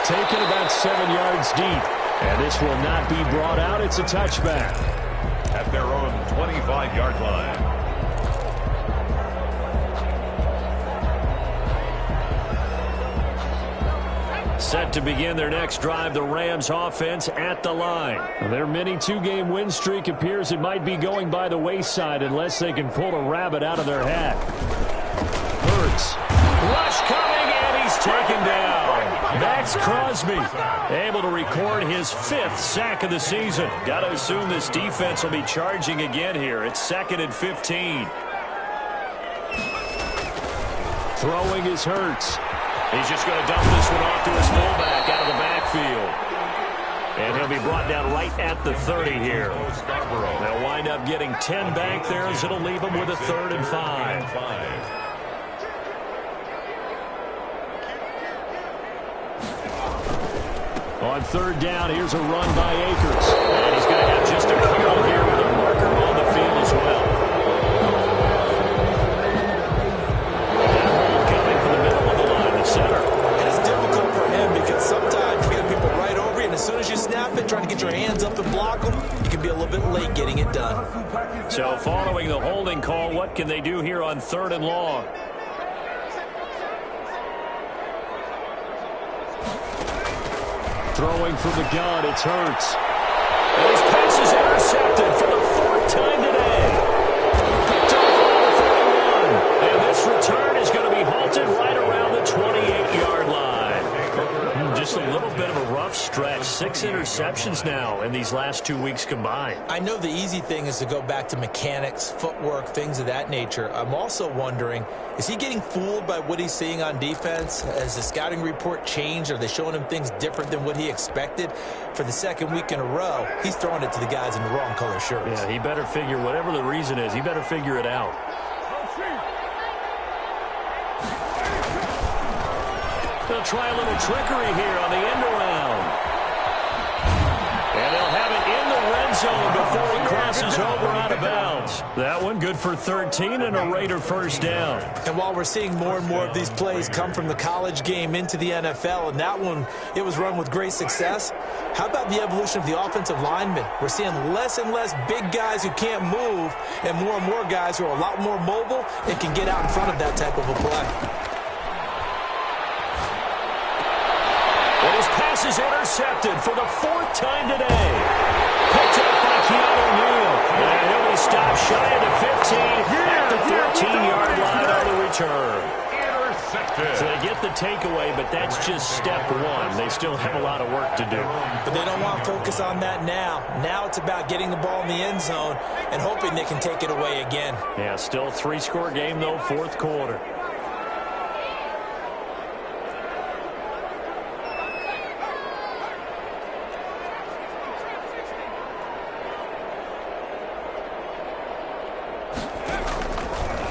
Taken about 7 yards deep. And this will not be brought out. It's a touchback. At their own 25-yard line. Set to begin their next drive, the Rams offense at the line. Their mini two-game win streak appears it might be going by the wayside unless they can pull a rabbit out of their hat. Hurts. Rush coming, and he's taken down. Max Crosby able to record his 5th sack of the season. Got to assume this defense will be charging again here. It's 2nd and 15. Throwing is Hurts. He's just going to dump this one off to his fullback out of the backfield. And he'll be brought down right at the 30 here. They'll wind up getting 10 back there as it'll leave them with a 3rd and 5. On 3rd down, here's a run by Akers. And he's going to have just a couple here with a marker on the field as well. As soon as you snap it, trying to get your hands up and block them, you can be a little bit late getting it done. So following the holding call, what can they do here on 3rd and long? Throwing from the gun, it's Hurts. And his pass is intercepted for the 4th time today. Picked off on the 41. And this return is going to be halted right around the 28-yard line. Just a little bit of a rough stretch. 6 interceptions now in these last 2 weeks combined. I know the easy thing is to go back to mechanics, footwork, things of that nature. I'm also wondering, is he getting fooled by what he's seeing on defense? Has the scouting report changed? Are they showing him things different than what he expected? For the 2nd week in a row, he's throwing it to the guys in the wrong color shirts. Yeah, he better figure, whatever the reason is, he better figure it out. They'll try a little trickery here on the end around. And they'll have it in the red zone before he crosses over out of bounds. That one good for 13 and a Raider 1st down. And while we're seeing more and more of these plays come from the college game into the NFL, and that one, it was run with great success, how about the evolution of the offensive linemen? We're seeing less and less big guys who can't move and more guys who are a lot more mobile and can get out in front of that type of a play. His pass is intercepted for the 4th time today. Picked up by Keanu Neal. And he'll be stopped shy of the 15 at the 14-yard line on the return. So they get the takeaway, but that's just step 1. They still have a lot of work to do. But they don't want to focus on that now. Now it's about getting the ball in the end zone and hoping they can take it away again. Yeah, still 3-score game, though, 4th quarter.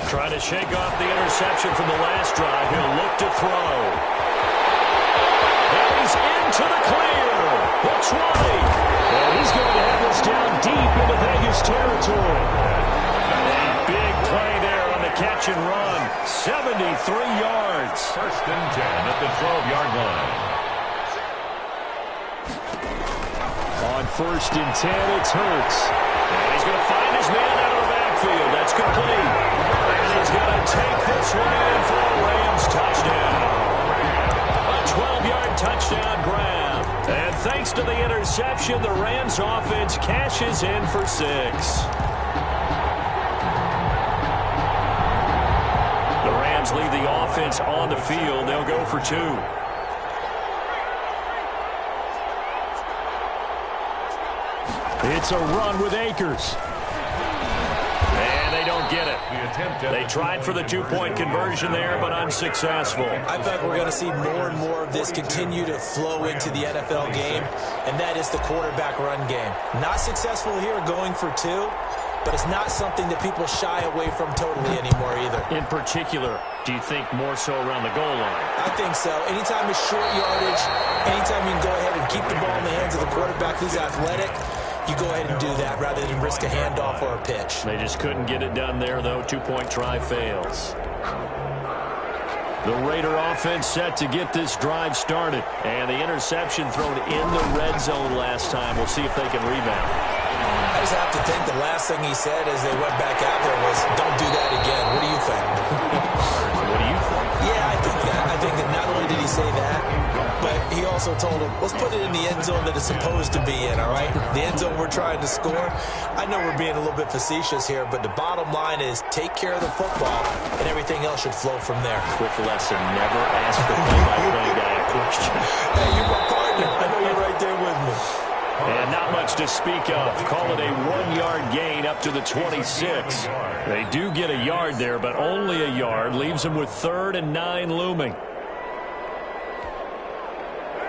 Trying to shake off the interception from the last drive. He'll look to throw. And he's into the clear. The 20. And he's going to have this down deep into Vegas territory. A big play there on the catch and run. 73 yards. 1st and 10 at the 12-yard line. On 1st and 10, it's Hurts. And he's going to find his man out of the backfield. That's complete. And he's going to take this one in for a Rams touchdown. A 12-yard touchdown grab. And thanks to the interception, the Rams offense cashes in for 6. The Rams leave the offense on the field. They'll go for 2. It's a run with Akers. And they don't get it. They tried for the 2-point conversion there, but unsuccessful. I think we're going to see more and more of this continue to flow into the NFL game, and that is the quarterback run game. Not successful here going for 2, but it's not something that people shy away from totally anymore either. In particular, do you think more so around the goal line? I think so. Anytime it's short yardage, anytime you can go ahead and keep the ball in the hands of the quarterback who's athletic, you go ahead and do that rather than risk a handoff or a pitch. They just couldn't get it done there, though. 2-point try fails. The Raider offense set to get this drive started. And the interception thrown in the red zone last time. We'll see if they can rebound. I just have to think the last thing he said as they went back out there was, don't do that again. What do you think? What do you think? Yeah, I think that. I think that not only did he say that, but he also told him, let's put it in the end zone that it's supposed to be in, all right? The end zone we're trying to score. I know we're being a little bit facetious here, but the bottom line is take care of the football, and everything else should flow from there. Quick lesson, never ask the play-by-play guy a question. Hey, you're my partner. I know you're right there with me. And not much to speak of. Call it a 1-yard gain up to the 26. They do get a yard there, but only a yard. Leaves them with 3rd and 9 looming.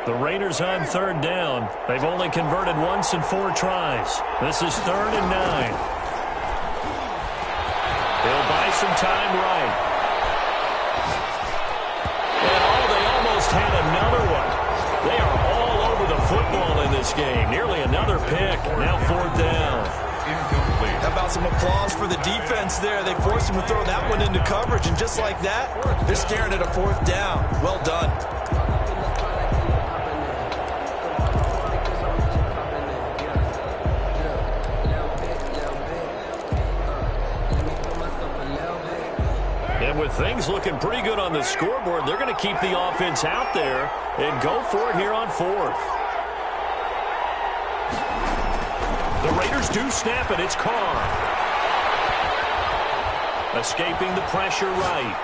The Raiders on 3rd down. They've only converted once in 4 tries. This is 3rd and 9. They'll buy some time right. And they almost had another one. They are all over the football in this game. Nearly another pick. Now 4th down. How about some applause for the defense there? They forced him to throw that one into coverage, and just like that, they're staring at a 4th down. Well done. And with things looking pretty good on the scoreboard, they're going to keep the offense out there and go for it here on 4th. The Raiders do snap it. It's Carr. Escaping the pressure right.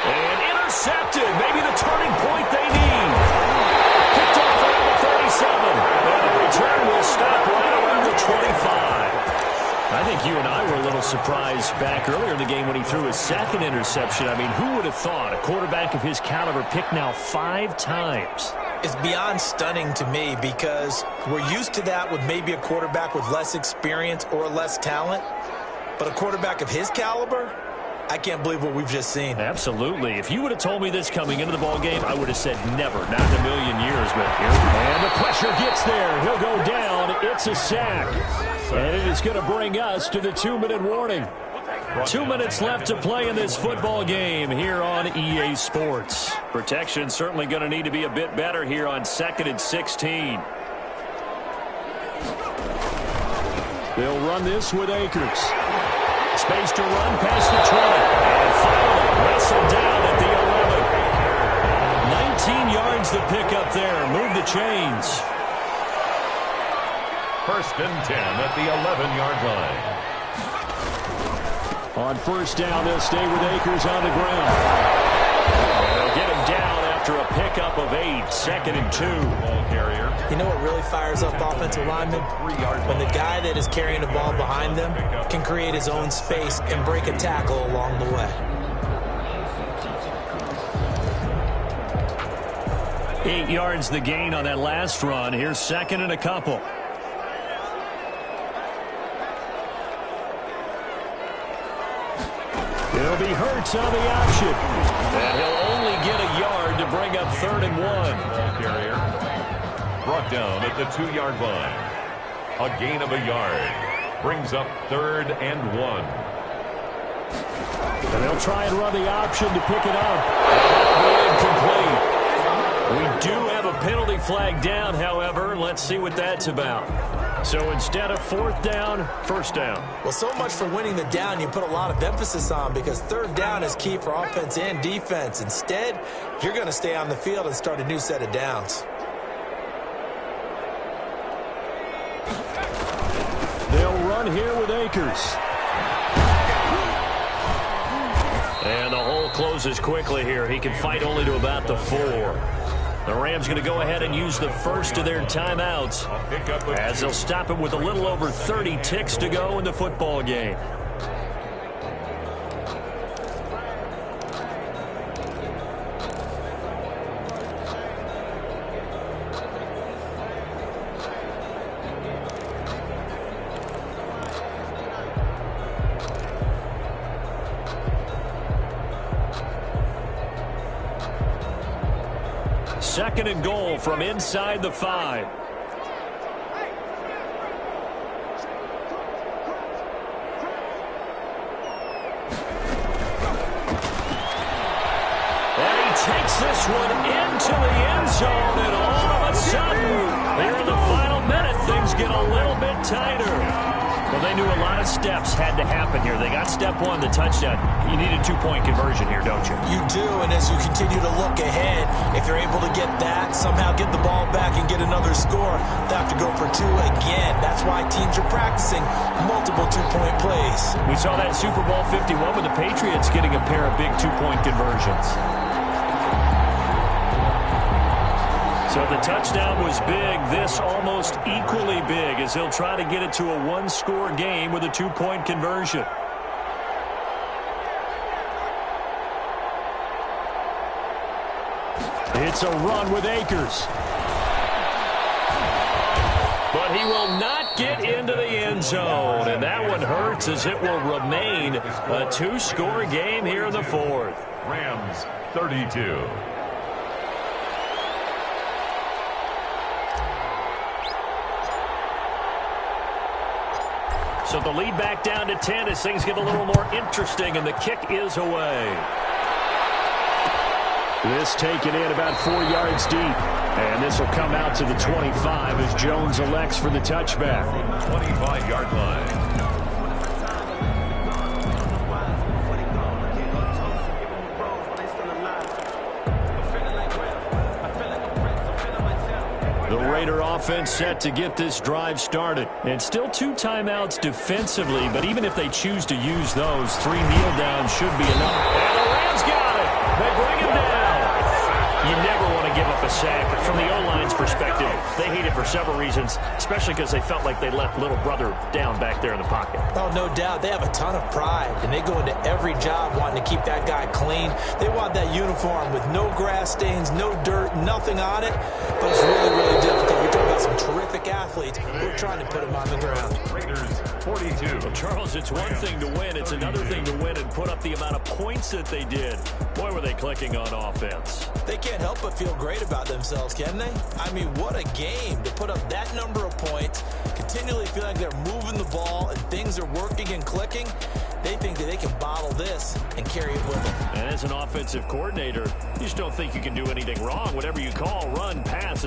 And intercepted. Maybe the turning point they need. Picked off around the 37. And the return will stop right around the 25. I think you and I were a little surprised back earlier in the game when he threw his 2nd interception. I mean, who would have thought a quarterback of his caliber picked now 5 times? It's beyond stunning to me because we're used to that with maybe a quarterback with less experience or less talent. But a quarterback of his caliber, I can't believe what we've just seen. Absolutely. If you would have told me this coming into the ballgame, I would have said never, not in a million years. But here, and the pressure gets there. He'll go down. It's a sack. And it is going to bring us to the 2-minute warning. 2 minutes left to play in this football game here on EA Sports. Protection certainly going to need to be a bit better here on 2nd and 16. They'll run this with Akers. Space to run past the 20. And finally wrestled down at the 11. 19 yards the pickup there. Move the chains. 1st and 10 at the 11-yard line. On 1st down, they'll stay with Akers on the ground. They'll get him down after a pickup of 8. 2nd and 2. You know what really fires up offensive linemen? When the guy that is carrying the ball behind them can create his own space and break a tackle along the way. 8 yards the gain on that last run. Here's 2nd and a couple. It'll be Hurts on the option. And he'll only get a yard to bring up 3rd and 1. Carrier brought down at the 2-yard line. A gain of a yard. Brings up 3rd and 1. And they'll try and run the option to pick it up. Incomplete. We do have a penalty flag down, however. Let's see what that's about. So instead of 4th down, 1st down. Well, so much for winning the down you put a lot of emphasis on because 3rd down is key for offense and defense. Instead, you're going to stay on the field and start a new set of downs. They'll run here with Akers. And the hole closes quickly here. He can fight only to about the 4. The Rams going to go ahead and use the first of their timeouts as they'll stop him with a little over 30 ticks to go in the football game. Second and goal from inside the 5. this one into the end zone, and all of a sudden, here in the final minute, things get a little bit tighter. Well, they knew a lot of steps had to happen here. They got step one, the touchdown. You need a two-point conversion here, don't you? You do, and as you continue to look ahead, if they're able to get that, somehow get the ball back and get another score, they have to go for two again. That's why teams are practicing multiple two-point plays. We saw that Super Bowl 51 with the Patriots getting a pair of big two-point conversions. So the touchdown was big. This almost equally big as he'll try to get it to a one-score game with a two-point conversion. It's a run with Akers. But he will not get into the end zone. And that one hurts as it will remain a two-score game here in the fourth. Rams 32. So the lead back down to 10 as things get a little more interesting, and the kick is away. This taken in about 4 yards deep. And this will come out to the 25 as Jones elects for the touchback. 25-yard line. The Raider offense set to get this drive started. And still 2 timeouts defensively, but even if they choose to use those, 3 kneel downs should be enough. And the Rams got it. They bring him down. You never want to give up a sack. From the O-line's perspective, they hate it for several reasons, especially because they felt like they let little brother down back there in the pocket. Oh, no doubt. They have a ton of pride, and they go into every job wanting to keep that guy clean. They want that uniform with no grass stains, no dirt, nothing on it. But it's really, really difficult. We're talking about some terrific athletes who are trying to put him on the ground. Raiders 42. Well, Charles, it's one thing to win. It's another thing to win and put up the amount of points that they did. Boy, were they clicking on offense. They can't help but feel great about themselves, can they? I mean, what a game to put up that number of points, continually feel like they're moving the ball and things are working and clicking. They think that they can bottle this and carry it with them. And as an offensive coordinator, you just don't think you can do anything wrong. Whatever you call, run, pass,